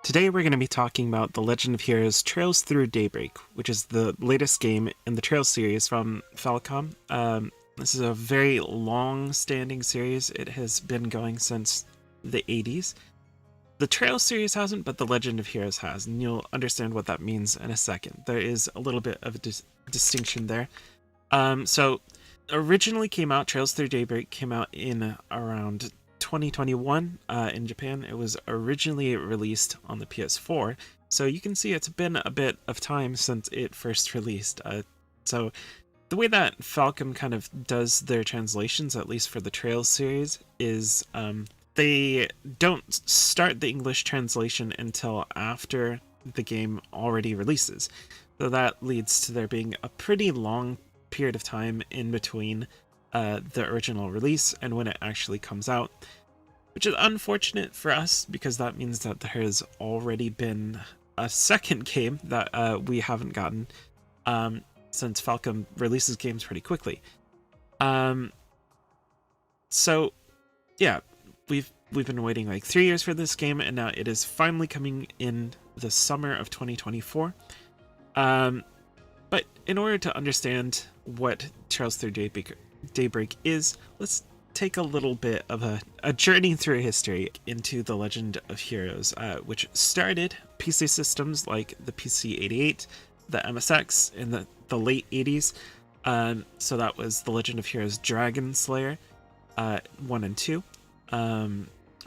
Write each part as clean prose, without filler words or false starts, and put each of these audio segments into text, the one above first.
Today we're going to be talking about The Legend of Heroes Trails Through Daybreak, which is the latest game in the Trails series from Falcom. This is a very long-standing series. It has been going since the 80s. The Trails series hasn't, but The Legend of Heroes has, and you'll understand what that means in a second. There is a little bit of a distinction there. So originally Trails Through Daybreak came out in around 2021 in Japan. It was originally released on the PS4, so you can see it's been a bit of time since it first released. So the way that Falcom kind of does their translations, at least for the Trails series, is they don't start the English translation until after the game already releases. So that leads to there being a pretty long period of time in between the original release and when it actually comes out, which is unfortunate for us because that means that there has already been a second game that we haven't gotten since Falcom releases games pretty quickly. So yeah, we've been waiting like 3 years for this game, and now it is finally coming in the summer of 2024. But in order to understand what Trails Through Daybreak is, let's take a little bit of a journey through history into The Legend of Heroes, which started PC systems like the PC-88, the MSX in the late 80s. So that was The Legend of Heroes Dragon Slayer 1 and 2.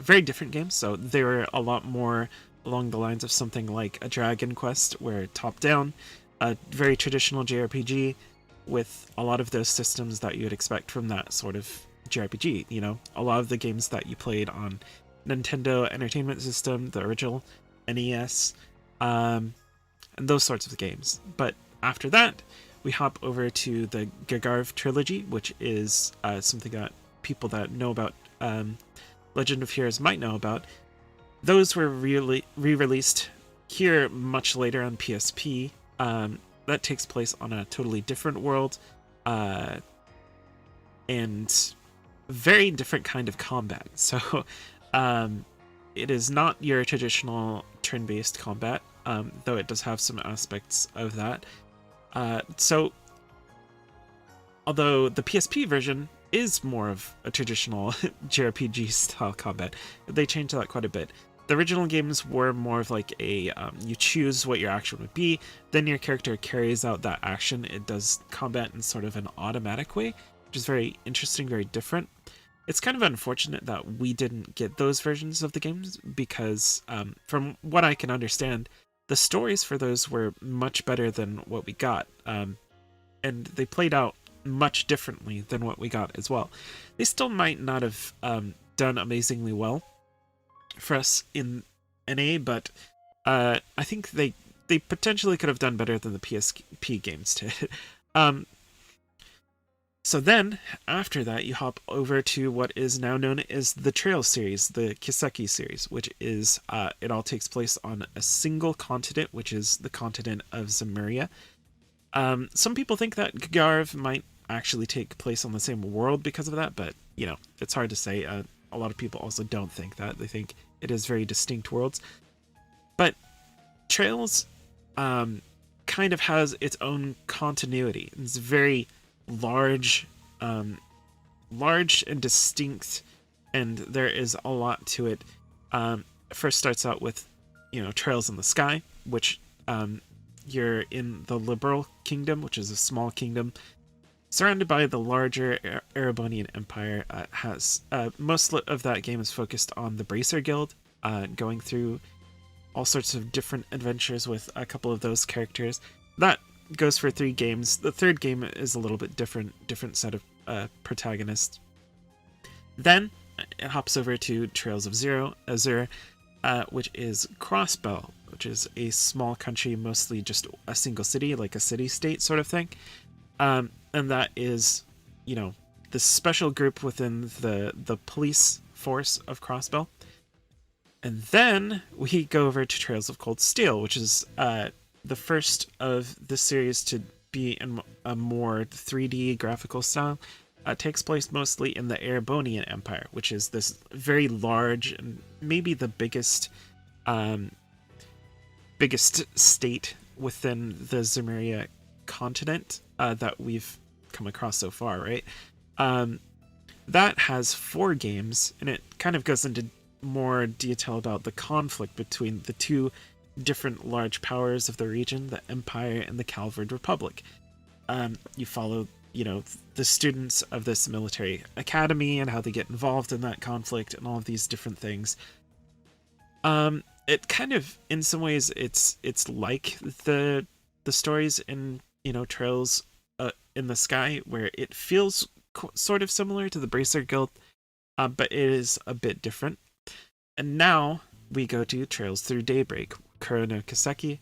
Very different games, so they were a lot more along the lines of something like a Dragon Quest, where top-down, a very traditional JRPG with a lot of those systems that you would expect from that sort of JRPG. You know, a lot of the games that you played on Nintendo Entertainment System, the original NES, and those sorts of games. But after that, we hop over to the Gargarv trilogy, which is something that people that know about Legend of Heroes might know about. Those were really re-released here much later on PSP. That takes place on a totally different world, and very different kind of combat. So it is not your traditional turn-based combat, though it does have some aspects of that. So although the PSP version is more of a traditional JRPG style combat, they changed that quite a bit. The original games were more of like a, you choose what your action would be, then your character carries out that action. It does combat in sort of an automatic way, which is very interesting, very different. It's kind of unfortunate that we didn't get those versions of the games because, from what I can understand, the stories for those were much better than what we got, and they played out much differently than what we got as well. They still might not have done amazingly well for us in NA, but I think they potentially could have done better than the PSP games did. So then, after that, you hop over to what is now known as the Trail series, the Kiseki series, which is, it all takes place on a single continent, which is the continent of Zemuria. Some people think that Gargarv might actually take place on the same world because of that, but, you know, it's hard to say. A lot of people also don't think that. They think it is very distinct worlds. But Trails kind of has its own continuity. It's very large and distinct, and there is a lot to it. First starts out with, you know, Trails in the Sky, which you're in the Liberal Kingdom, which is a small kingdom surrounded by the larger Erebonian Empire. Has most of that game is focused on the Bracer Guild, going through all sorts of different adventures with a couple of those characters. That goes for 3 games. The third game is a little bit different set of protagonists. Then it hops over to Trails of Azure, which is Crossbell, which is a small country, mostly just a single city, like a city-state sort of thing. And that is, you know, the special group within the police force of Crossbell. And then we go over to Trails of Cold Steel, which is the first of the series to be in a more 3D graphical style. Takes place mostly in the Erebonian Empire, which is this very large and maybe the biggest biggest state within the Zemuria continent that we've come across so far, right? That has 4 games, and it kind of goes into more detail about the conflict between the two different large powers of the region, the Empire and the Calvard Republic. You follow, the students of this military academy and how they get involved in that conflict and all of these different things. It kind of, in some ways, it's like the stories in Trails in the Sky, where it feels sort of similar to the Bracer Guild, but it is a bit different. And now we go to Trails Through Daybreak, Kuro no Kiseki.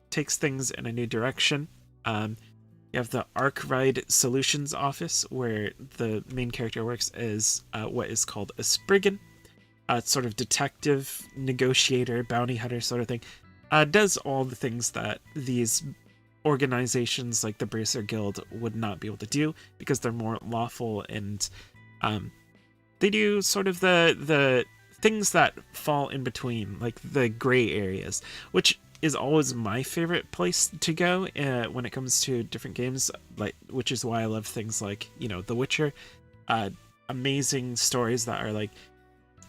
Takes things in a new direction. You have the Arc Ride Solutions Office, where the main character works as what is called a Spriggan, sort of detective, negotiator, bounty hunter sort of thing. Does all the things that these organizations like the Bracer Guild would not be able to do, because they're more lawful, and they do sort of the things that fall in between, like the gray areas, which is always my favorite place to go when it comes to different games, which is why I love things like The Witcher. Amazing stories that are like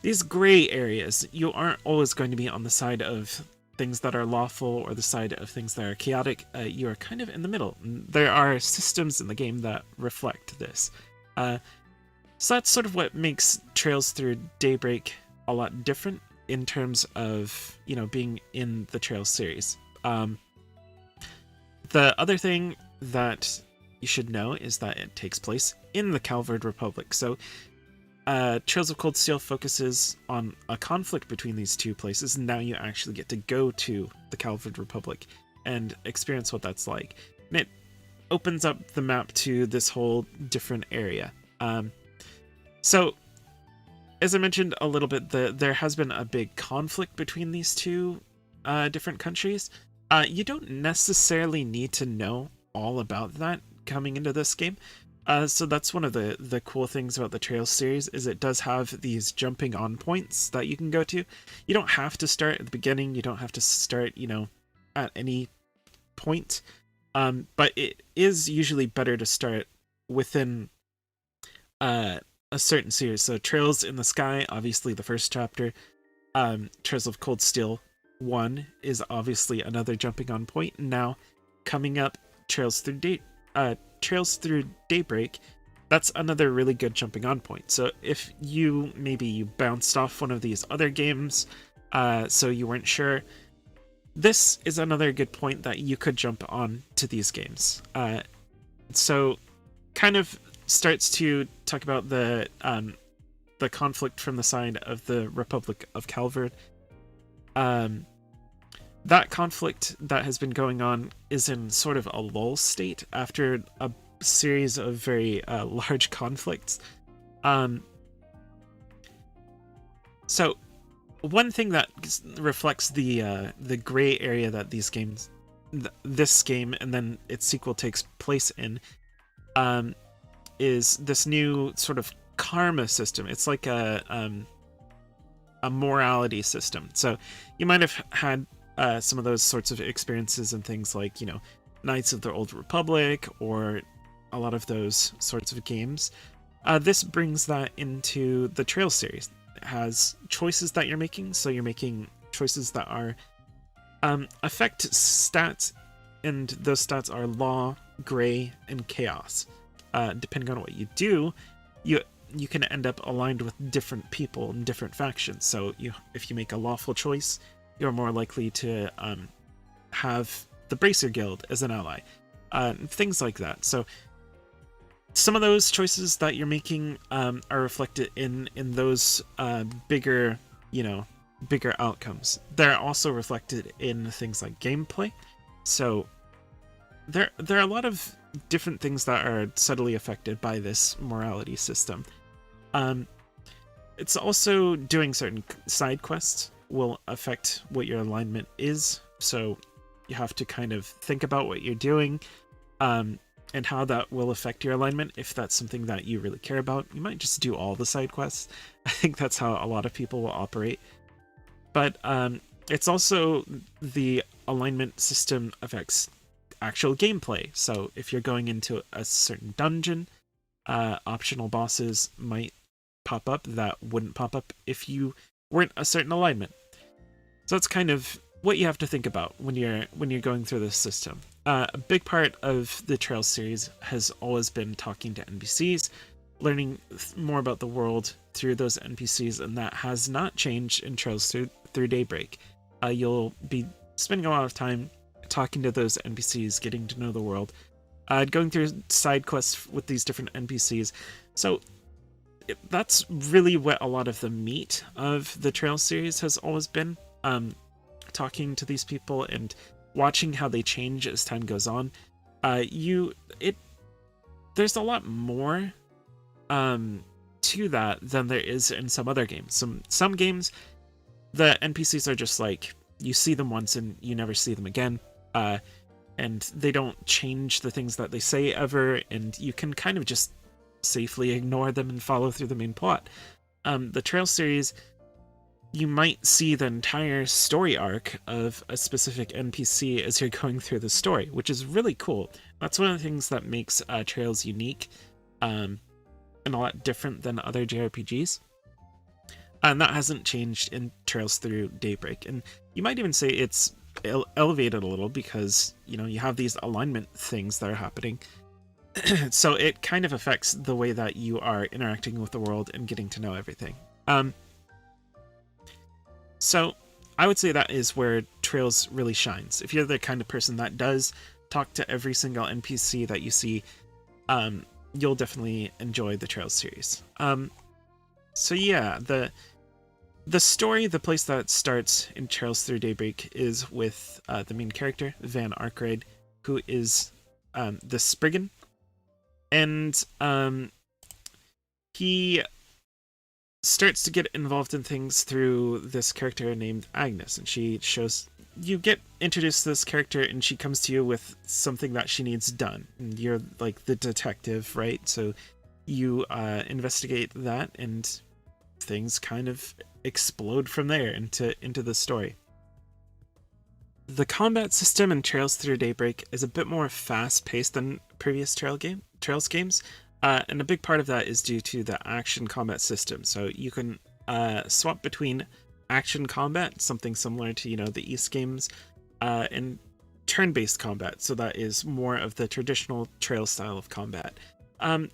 these gray areas. You aren't always going to be on the side of things that are lawful or the side of things that are chaotic. You are kind of in the middle. There are systems in the game that reflect this. So that's sort of what makes Trails Through Daybreak a lot different in terms of, being in the Trails series. The other thing that you should know is that it takes place in the Calvard Republic. So Trails of Cold Steel focuses on a conflict between these two places, and now you actually get to go to the Calvard Republic and experience what that's like. And it opens up the map to this whole different area. So, as I mentioned a little bit, there has been a big conflict between these two different countries. You don't necessarily need to know all about that coming into this game. So that's one of the cool things about the Trails series, is it does have these jumping on points that you can go to. You don't have to start at the beginning. You don't have to start, at any point. But it is usually better to start within a certain series. So Trails in the Sky, obviously the first chapter. Trails of Cold Steel 1 is obviously another jumping on point. And now coming up, Trails Through Daybreak, that's another really good jumping on point. So if you bounced off one of these other games, so you weren't sure, this is another good point that you could jump on to these games. So kind of starts to talk about the conflict from the side of the Republic of Calvard. That conflict that has been going on is in sort of a lull state after a series of very large conflicts. So one thing that reflects the gray area that this game and then its sequel takes place in, is this new sort of karma system. It's like a morality system. So you might have had some of those sorts of experiences and things like, Knights of the Old Republic, or a lot of those sorts of games. This brings that into the Trails series. It has choices that you're making, so you're making choices that are affect stats, and those stats are law, gray, and chaos. Depending on what you do, you can end up aligned with different people and different factions. So if you make a lawful choice, you're more likely to have the Bracer Guild as an ally. Things like that. So some of those choices that you're making are reflected in those bigger outcomes. They're also reflected in things like gameplay. So there are a lot of different things that are subtly affected by this morality system. It's also doing certain side quests will affect what your alignment is. So you have to kind of think about what you're doing, and how that will affect your alignment. If that's something that you really care about, you might just do all the side quests. I think that's how a lot of people will operate. But it's also the alignment system affects actual gameplay. So if you're going into a certain dungeon, optional bosses might pop up that wouldn't pop up if you weren't a certain alignment. So that's kind of what you have to think about when you're going through this system. A big part of the Trails series has always been talking to NPCs, learning more about the world through those NPCs, and that has not changed in Trails through Daybreak. You'll be spending a lot of time talking to those NPCs, getting to know the world, going through side quests with these different NPCs. So that's really what a lot of the meat of the Trails series has always been. Talking to these people and watching how they change as time goes on. There's a lot more to that than there is in some other games. Some games, the NPCs are just like, you see them once and you never see them again, and they don't change the things that they say ever, and you can kind of just safely ignore them and follow through the main plot. The Trail series, you might see the entire story arc of a specific NPC as you're going through the story, which is really cool. That's one of the things that makes Trails unique, and a lot different than other JRPGs. And that hasn't changed in Trails through Daybreak. And you might even say it's elevated a little because, you have these alignment things that are happening. So it kind of affects the way that you are interacting with the world and getting to know everything. So I would say that is where Trails really shines. If you're the kind of person that does talk to every single NPC that you see, you'll definitely enjoy the Trails series. So yeah, the story, the place that starts in Trails through Daybreak is with the main character, Van Arkwright, who is the Spriggan. And he starts to get involved in things through this character named Agnes, and you get introduced to this character, and she comes to you with something that she needs done, and you're like the detective, right? So you investigate that, and things kind of explode from there into the story. The combat system in Trails through Daybreak is a bit more fast-paced than previous Trails games. And a big part of that is due to the action combat system. So you can swap between action combat, something similar to, the East games, and turn-based combat. So that is more of the traditional Trails style of combat. And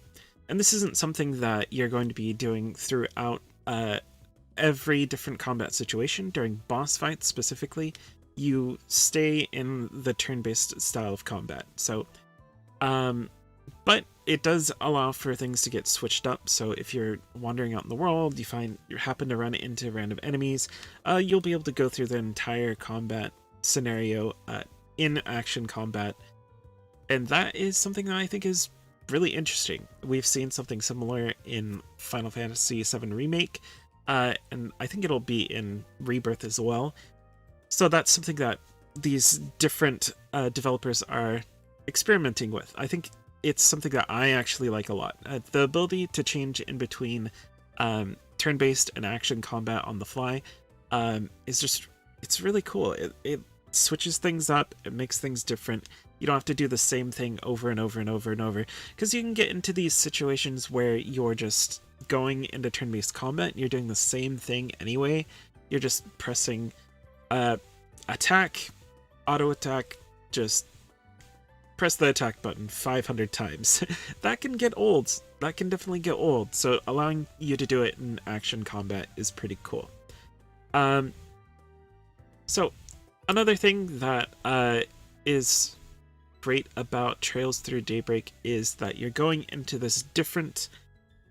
this isn't something that you're going to be doing throughout every different combat situation. During boss fights specifically, you stay in the turn-based style of combat. So, but it does allow for things to get switched up. So if you're wandering out in the world, you happen to run into random enemies, you'll be able to go through the entire combat scenario in action combat. And that is something that I think is really interesting. We've seen something similar in Final Fantasy VII Remake, and I think it'll be in Rebirth as well. So that's something that these different developers are experimenting with. I think it's something that I actually like a lot. The ability to change in between turn-based and action combat on the fly it's really cool. It switches things up, it makes things different. You don't have to do the same thing over and over and over and over, because you can get into these situations where you're just going into turn-based combat and you're doing the same thing anyway. You're just pressing attack, auto attack, just press the attack button 500 times. That can get old. That can definitely get old. So allowing you to do it in action combat is pretty cool. So another thing that is great about Trails through Daybreak is that you're going into this different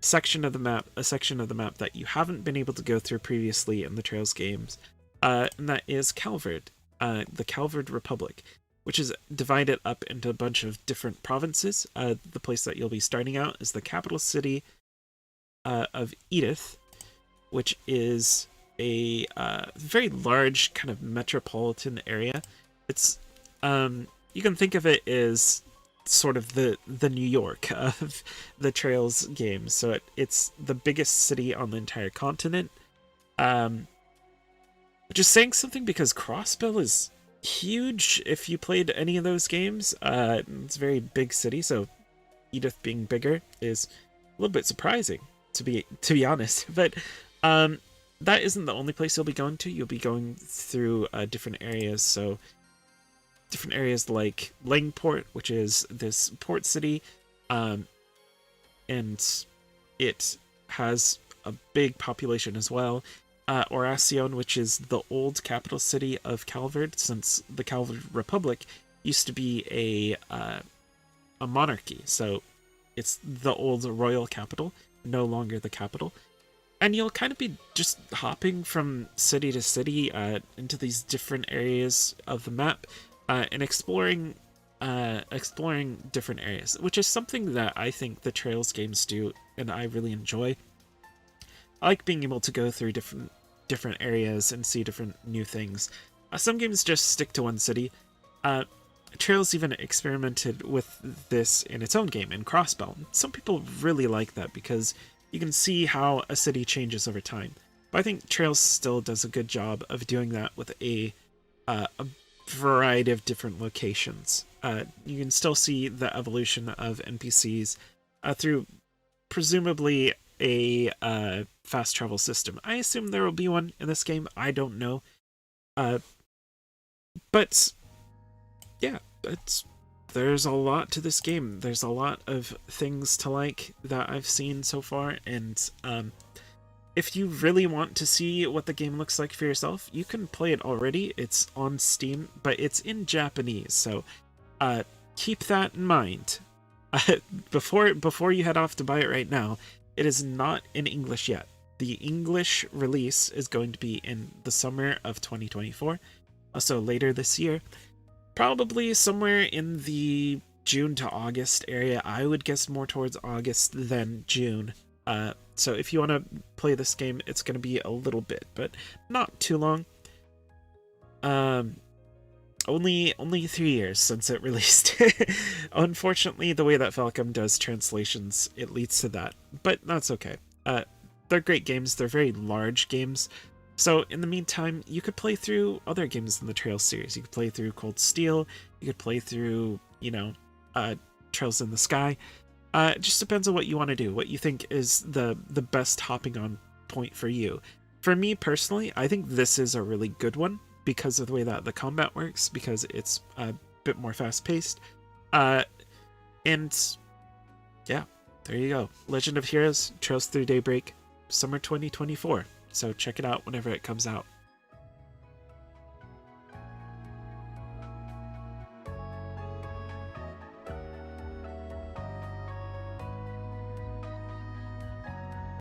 section of the map, a section of the map that you haven't been able to go through previously in the Trails games, and that is Calvard, the Calvard Republic, which is divided up into a bunch of different provinces. The place that you'll be starting out is the capital city of Edith, which is a very large kind of metropolitan area. It's you can think of it as sort of the New York of the Trails games. So it's the biggest city on the entire continent. which is saying something because Crossbell is huge if you played any of those games. It's a very big city, so Edith being bigger is a little bit surprising, to be honest. But that isn't the only place you'll be going to. You'll be going through different areas. So different areas like Langport, which is this port city, and it has a big population as well. Oracion, which is the old capital city of Calvard, since the Calvard Republic used to be a monarchy. So it's the old royal capital, no longer the capital. And you'll kind of be just hopping from city to city into these different areas of the map and exploring different areas, which is something that I think the Trails games do and I really enjoy. I like being able to go through different areas and see different new things. Some games just stick to one city. Trails even experimented with this in its own game, in Crossbell. Some people really like that because you can see how a city changes over time. But I think Trails still does a good job of doing that with a variety of different locations. You can still see the evolution of NPCs through presumably a fast travel system. I assume there will be one in this game. I don't know. But yeah, there's a lot to this game. There's a lot of things to like that I've seen so far, and if you really want to see what the game looks like for yourself, you can play it already. It's on Steam, but it's in Japanese, so keep that in mind. Before you head off to buy it right now, it is not in English yet. The English release is going to be in the summer of 2024, also later this year. Probably somewhere in the June to August area. I would guess more towards August than June. So if you want to play this game, it's going to be a little bit, but not too long. Only 3 years since it released. Unfortunately, the way that Falcom does translations, it leads to that, but that's okay. They're great games. They're very large games. So in the meantime, you could play through other games in the Trails series. You could play through Cold Steel. You could play through, Trails in the Sky. It just depends on what you want to do, what you think is the best hopping on point for you. For me personally, I think this is a really good one because of the way that the combat works, because it's a bit more fast-paced. And yeah, there you go. Legend of Heroes, Trails Through Daybreak, summer 2024. So check it out whenever it comes out.